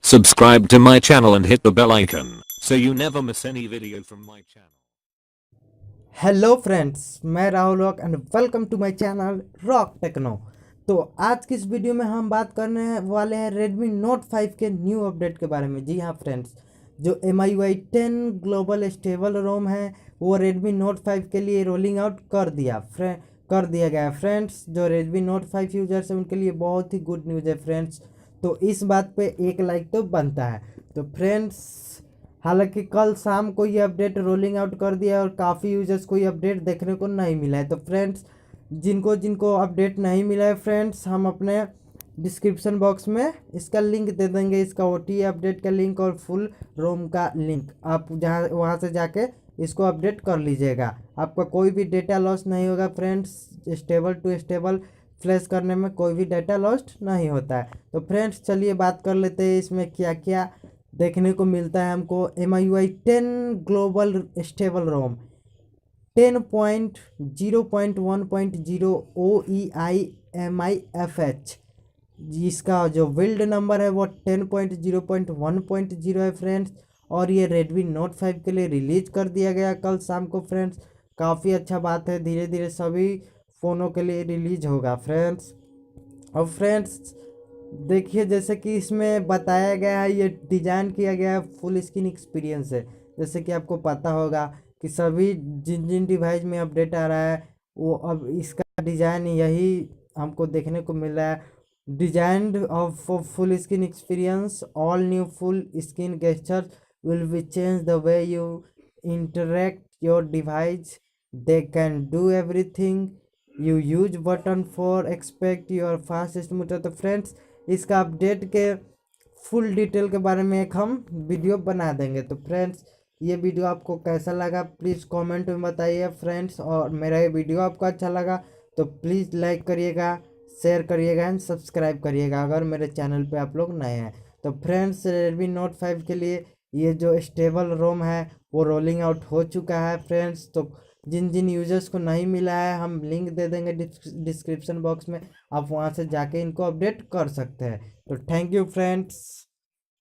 Subscribe to my channel and hit the bell icon so you never miss any video from my channel. Hello friends, मैं Rahul Rock and welcome to my channel Rock Techno. तो आज की इस video में हम बात करने वाले हैं Redmi Note 5 के न्यू अपडेट के बारे में। जी हाँ फ्रेंड्स, जो MIUI10 ग्लोबल स्टेबल रोम है वो Redmi Note 5 के लिए रोलिंग आउट कर दिया गया है फ्रेंड्स। जो Redmi Note 5 यूजर्स हैं उनके लिए बहुत ही गुड न्यूज़ है फ्रेंड्स। तो इस बात पे एक लाइक तो बनता है। तो फ्रेंड्स, हालांकि कल शाम को ये अपडेट रोलिंग आउट कर दिया और काफ़ी यूजर्स को ये अपडेट देखने को नहीं मिला है। तो फ्रेंड्स, जिनको जिनको अपडेट नहीं मिला है फ्रेंड्स, हम अपने डिस्क्रिप्शन बॉक्स में इसका लिंक दे देंगे, इसका OTA अपडेट का लिंक और फुल रोम का लिंक। आप जहाँ वहाँ से जाके इसको अपडेट कर लीजिएगा, आपका कोई भी डेटा लॉस नहीं होगा friends. Stable to stable flash करने में कोई भी डाटा लॉस्ट नहीं होता है। तो फ्रेंड्स, चलिए बात कर लेते हैं इसमें क्या क्या देखने को मिलता है हमको। MIUI10 ग्लोबल स्टेबल रोम 10.0.1.0 OEIMIFH, जिसका जो बिल्ड नंबर है वो 10.0.1.0 है फ्रेंड्स। और ये Redmi Note 5 के लिए रिलीज कर दिया गया कल शाम को फ्रेंड्स। काफ़ी अच्छा बात है, धीरे धीरे सभी फ़ोनों के लिए रिलीज होगा फ्रेंड्स। और फ्रेंड्स देखिए, जैसे कि इसमें बताया गया है, ये डिज़ाइन किया गया है फुल स्क्रीन एक्सपीरियंस है। जैसे कि आपको पता होगा कि सभी जिन जिन डिवाइस में अपडेट आ रहा है वो अब इसका डिज़ाइन यही हमको देखने को मिल रहा है। Designed of full screen experience, all new full screen gestures will be change the way you interact your device. They can do everything you use button for expect your fast smooth। तो friends, इसका update के full detail के बारे में एक हम video बना देंगे। तो फ्रेंड्स, ये वीडियो आपको कैसा लगा प्लीज़ कमेंट में बताइए फ्रेंड्स। और मेरा ये वीडियो आपको अच्छा लगा तो प्लीज़ लाइक करिएगा, शेयर करिएगा एंड सब्सक्राइब करिएगा अगर मेरे चैनल पे आप लोग नए हैं। तो फ्रेंड्स, Redmi Note 5 के लिए ये जो स्टेबल रोम है वो रोलिंग आउट हो चुका है फ्रेंड्स। तो जिन जिन यूजर्स को नहीं मिला है हम लिंक दे देंगे डिस्क्रिप्शन बॉक्स में, आप वहां से जाके इनको अपडेट कर सकते हैं। तो थैंक यू फ्रेंड्स।